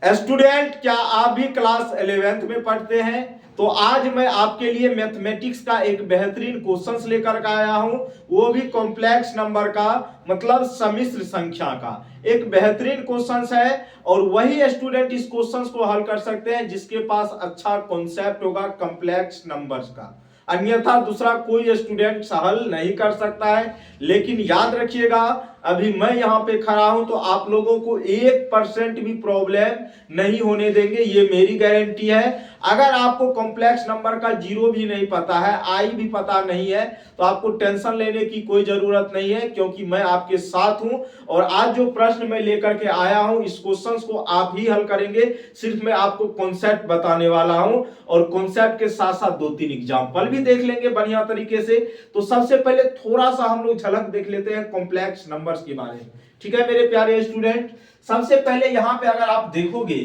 Student, क्या आप भी क्लास 11th में पढ़ते हैं? तो आज मैं आपके लिए मैथमेटिक्स का एक बेहतरीन क्वेश्चंस लेकर के आया हूं, वो भी कॉम्प्लेक्स नंबर का, मतलब सम्मिश्र संख्या का एक बेहतरीन क्वेश्चंस है। और वही स्टूडेंट इस क्वेश्चंस को हल कर सकते हैं जिसके पास अच्छा कॉन्सेप्ट होगा कॉम्प्लेक्स नंबर्स का, अन्यथा दूसरा कोई स्टूडेंट हल नहीं कर सकता है। लेकिन याद रखिएगा, अभी मैं यहां पे खड़ा हूं तो आप लोगों को 1% भी प्रॉब्लम नहीं होने देंगे, ये मेरी गारंटी है। अगर आपको कॉम्प्लेक्स नंबर का जीरो भी नहीं पता है, आई भी पता नहीं है, तो आपको टेंशन लेने की कोई जरूरत नहीं है, क्योंकि मैं आपके साथ हूं। और आज जो प्रश्न मैं लेकर के आया हूं, इस क्वेश्चंस को आप ही हल करेंगे। सिर्फ मैं आपको कॉन्सेप्ट बताने वाला हूं, और कॉन्सेप्ट के साथ साथ 2-3 एग्जांपल भी देख लेंगे बढ़िया तरीके से। तो सबसे पहले थोड़ा सा हम लोग झलक देख लेते हैं कॉम्प्लेक्स नंबर्स के बारे में। ठीक है मेरे प्यारे स्टूडेंट, सबसे पहले यहां पे अगर आप देखोगे,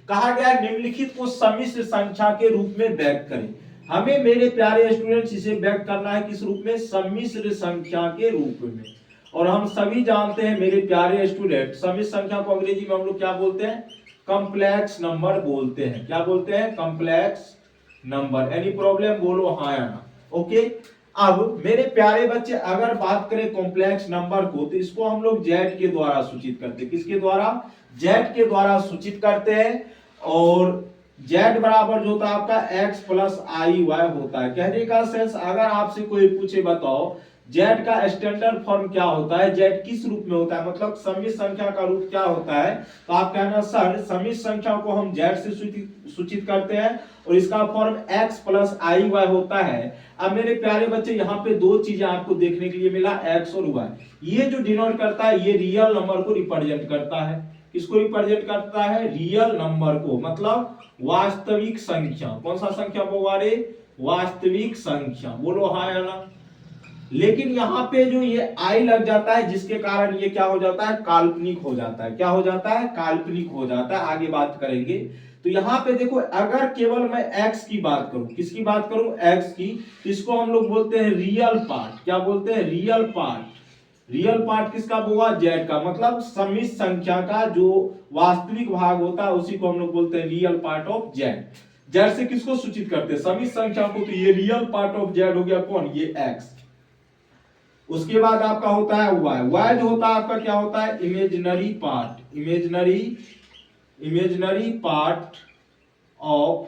कहा गया निम्नलिखित को सम्मिश्र संख्या के रूप में व्यक्त करें। हमें मेरे प्यारे स्टूडेंट्स इसे व्यक्त करना है किस रूप में? सम्मिश्र संख्या के रूप में। और हम सभी जानते हैं मेरे प्यारे स्टूडेंट, सम्मिश्र संख्या को अंग्रेजी में हम लोग क्या बोलते हैं? कॉम्प्लेक्स नंबर बोलते हैं। क्या बोलते हैं? Complex number. Any problem? बोलो हाँ या ना। ओके, अब मेरे प्यारे बच्चे अगर बात करें कॉम्प्लेक्स नंबर को, तो इसको हम लोग जेड के द्वारा सूचित करते हैं। किसके द्वारा? जेड के द्वारा सूचित करते हैं। और जेड बराबर जो होता है आपका एक्स प्लस आई वाई होता है। कहने का सेंस, अगर आपसे कोई पूछे बताओ जेड का स्टैंडर्ड फॉर्म क्या होता है, जेड किस रूप में होता है, मतलब सम्मिश्र संख्या का रूप क्या होता है, तो आप कहना सर सम्मिश्र संख्या को हम जेड से सूचित करते हैं और इसका फॉर्म x प्लस आई वाई होता है। अब मेरे प्यारे बच्चे यहाँ पे दो चीजें आपको देखने के लिए मिला, x और y। ये जो डिनोट करता है, ये रियल नंबर को रिप्रेजेंट करता है। किसको रिप्रेजेंट करता है? रियल नंबर को, मतलब वास्तविक संख्या। कौन सा संख्या बोला रे? वास्तविक संख्या। बोलो हाँ या ना। लेकिन यहाँ पे जो ये आई लग जाता है, जिसके कारण ये क्या हो जाता है? काल्पनिक हो जाता है। क्या हो जाता है? काल्पनिक हो जाता है। आगे बात करेंगे। तो यहाँ पे देखो, अगर केवल मैं x की बात करूं, किसकी बात करूं? x की, तो इसको हम लोग बोलते हैं रियल पार्ट। क्या बोलते हैं? Real part. रियल पार्ट किसका हुआ? जेड का, मतलब सम्मिश्र संख्या का जो वास्तविक भाग होता है उसी को हम लोग बोलते हैं real part of Z. Z से किसको सूचित करते हैं? सम्मिश्र संख्या को। तो ये रियल पार्ट ऑफ जेड हो गया कौन? ये x। उसके बाद आपका होता है y। y जो होता है आपका क्या होता है? Imaginary part. Imaginary part of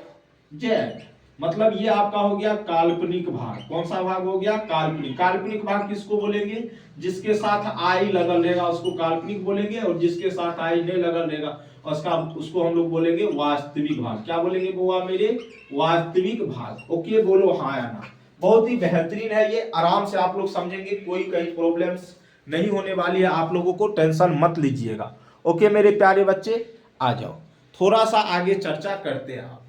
Z, मतलब ये आपका हो गया काल्पनिक भाग। कौन सा भाग हो गया? काल्पनिक। काल्पनिक भाग किसको बोलेंगे? जिसके साथ आई लगल रहेगा उसको काल्पनिक बोलेंगे, और जिसके साथ आई नहीं लगल रहेगा उसको हम लोग बोलेंगे वास्तविक भाग। क्या बोलेंगे बुआ मेरे? वास्तविक भाग। ओके, बोलो हाँ या ना। बहुत ही बेहतरीन है ये, आराम से आप लोग समझेंगे, कोई कहीं प्रॉब्लम्स नहीं होने वाली है। आप लोगों को टेंशन मत लीजिएगा। ओके मेरे प्यारे बच्चे, आ जाओ थोड़ा सा आगे चर्चा करते हैं। आप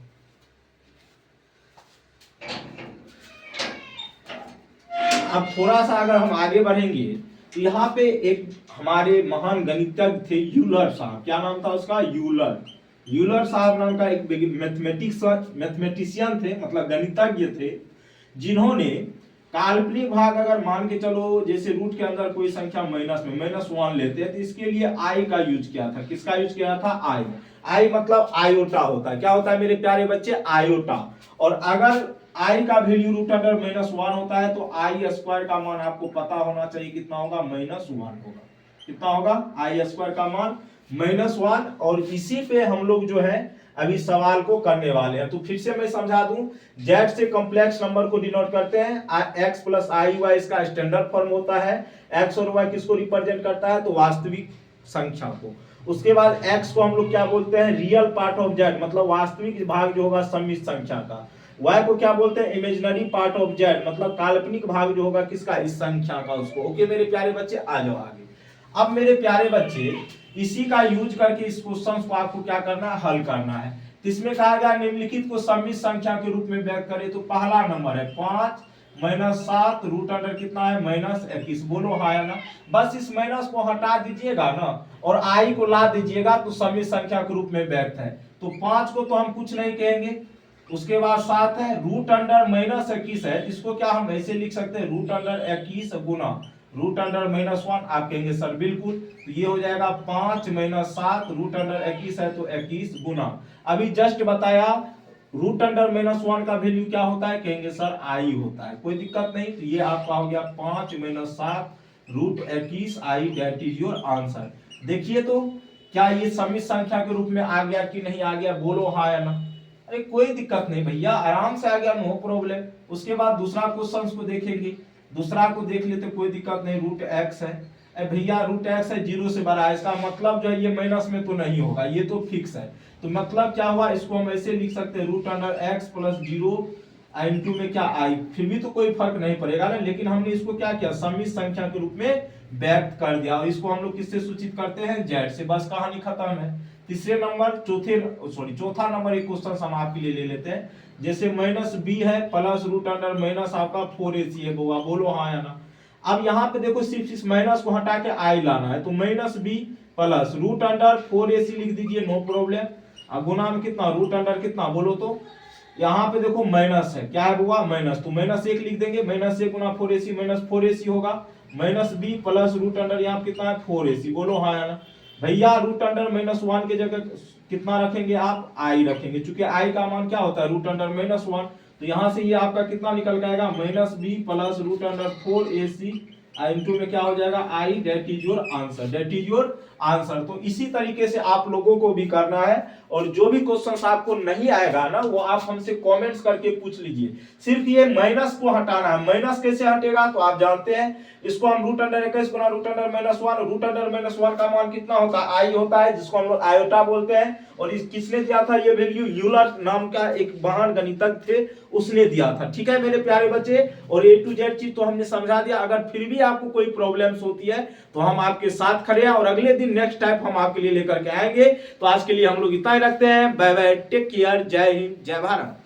अब थोड़ा सा अगर हम आगे बढ़ेंगे, तो यहाँ पे एक हमारे महान गणितज्ञ थे यूलर साहब। क्या नाम था उसका? यूलर। यूलर साहब नाम का एक मैथमेटिशियन थे, मतलब गणितज्ञ थे, जिन्होंने काल्पनिक भाग अगर मान के चलो, जैसे रूट के अंदर कोई संख्या माइनस में -1 लेते हैं, तो इसके लिए आई का यूज किया था। किसका यूज किया था? आई। आई मतलब आयोटा होता है। क्या होता है मेरे प्यारे बच्चे? आयोटा। और अगर आई का वैल्यू रूट अंडर -1 होता है, तो आई स्क्वायर का मान आपको पता होना चाहिए कितना होगा? -1 होगा। कितना होगा? आई स्क्वायर का मान -1। और इसी पे हम लोग जो है अभी सवाल को करने वाले हैं। तो फिर से मैं समझा दूं, जेड से कॉम्प्लेक्स नंबर को डिनोट करते हैं x प्लस आई वाई, इसका स्टैंडर्ड फॉर्म होता है। x और y किसको रिप्रेजेंट करता है? तो वास्तविक संख्या को। उसके बाद x को हम लोग क्या बोलते हैं? रियल पार्ट ऑफ जेड, मतलब वास्तविक भाग जो होगा सम्मिश्र संख्या का। y को क्या बोलते हैं? इमेजिनरी पार्ट ऑफ जेड, मतलब काल्पनिक भाग जो होगा किसका? इस संख्या का, उसको। ओके मेरे प्यारे बच्चे, आ जाओ आगे। अब मेरे प्यारे बच्चे, इसी का यूज करके इस क्वेश्चन को आपको क्या करना है? हल करना है। इसमें कहा गया निम्नलिखित को सम्मिश्र संख्या के रूप में व्यक्त करें। तो पहला नंबर है 5 - 7 रूट अंडर कितना है? -21। बोलो हाँ या ना। बस इस माइनस को हटा दीजिएगा ना, और आई को ला दीजिएगा, तो सम्मिश्र संख्या के रूप में व्यक्त है। तो 5 को तो हम कुछ नहीं कहेंगे। उसके बाद 7 है, रूट अंडर -21 है, इसको क्या हम ऐसे लिख सकते हैं? रूट अंडर 21 गुना रूट अंडर -1, आप कहेंगे सर बिल्कुल, तो ये हो जाएगा 5 - 7 रूट अंडर 21 है तो 21 गुना, अभी जस्ट बताया रूट अंडर -1 का वैल्यू क्या होता है, कहेंगे सर आई होता है, कोई दिक्कत नहीं। तो ये आपका हो गया 5 - 7 रूट 21 आई, दैट इज योर आंसर। देखिए तो क्या ये समित संख्या के रूप में आ गया कि नहीं आ गया, बोलो हाँ या ना। अरे कोई दिक्कत नहीं भैया, आराम से आ गया, नो प्रॉब्लम। उसके बाद दूसरा क्वेश्चन को देखेंगे, दूसरा को देख लेते, कोई दिक्कत नहीं। रूट एक्स है भैया, रूट एक्स है 0 से बड़ा है, इसका मतलब जो है ये माइनस में तो नहीं होगा, ये तो फिक्स है। तो मतलब क्या हुआ, इसको हम ऐसे लिख सकते हैं root under x plus 0 into में क्या आई, फिर भी तो कोई फर्क नहीं पड़ेगा ना, लेकिन हमने इसको क्या किया, समित संख्या के रूप में व्यक्त कर दिया, और इसको हम लोग किससे सूचित करते हैं, जेड से, बस कहानी खत्म है। तीसरे नंबर चौथा नंबर एक क्वेश्चन हम आपके लिए ले लेते हैं, जैसे -b है प्लस रूट अंडर माइनस आपका 4ac है, बोलो हाँ या ना। अब यहाँ पे देखो सिर्फ इस माइनस को हटा के आई लाना है, तो -b plus root under 4ac लिख दीजिए, नो प्रॉब्लम। अब गुना में कितना, रूट अंडर कितना बोलो तो, यहाँ पे देखो माइनस है, क्या है हुआ माइनस, तो -1 लिख देंगे, -1 गुना 4ac -4ac होगा, -b प्लस रूट अंडर यहाँ कितना है 4ac, बोलो हाँ या ना। भैया रूट अंडर -1 के जगह कितना रखेंगे आप, आई रखेंगे, चूंकि आई का मान क्या होता है रूट अंडर -1, तो यहां से ये आपका कितना निकल के आएगा, -b plus root under 4ac into में क्या हो जाएगा आई, that is your answer, that is your answer. तो इसी तरीके से आप लोगों को भी करना है, और जो भी क्वेश्चंस आपको नहीं आएगा ना वो आप हमसे कमेंट्स करके पूछ लीजिए। सिर्फ ये माइनस को हटाना है, माइनस कैसे हटेगा तो आप जानते हैं, इसको हम रूट अंडर 21 गुना रूट अंडर -1, रूट अंडर -1 का मान कितना होता है, आई होता है, जिसको हम लोग आयोटा बोलते हैं, और इस किसने दिया था ये वैल्यू, यूलर नाम का एक महान गणितज्ञ थे, उसने दिया था। ठीक है मेरे प्यारे बच्चे, और A to Z चीज तो हमने समझा दिया। अगर फिर भी आपको कोई प्रॉब्लम्स होती है तो हम आपके साथ खड़े हैं, और अगले दिन नेक्स्ट टाइप हम आपके लिए लेकर के आएंगे। तो आज के लिए हम लोग इतना ही रखते हैं, बाय बाय, टेक केयर, जय हिंद, जय भारत।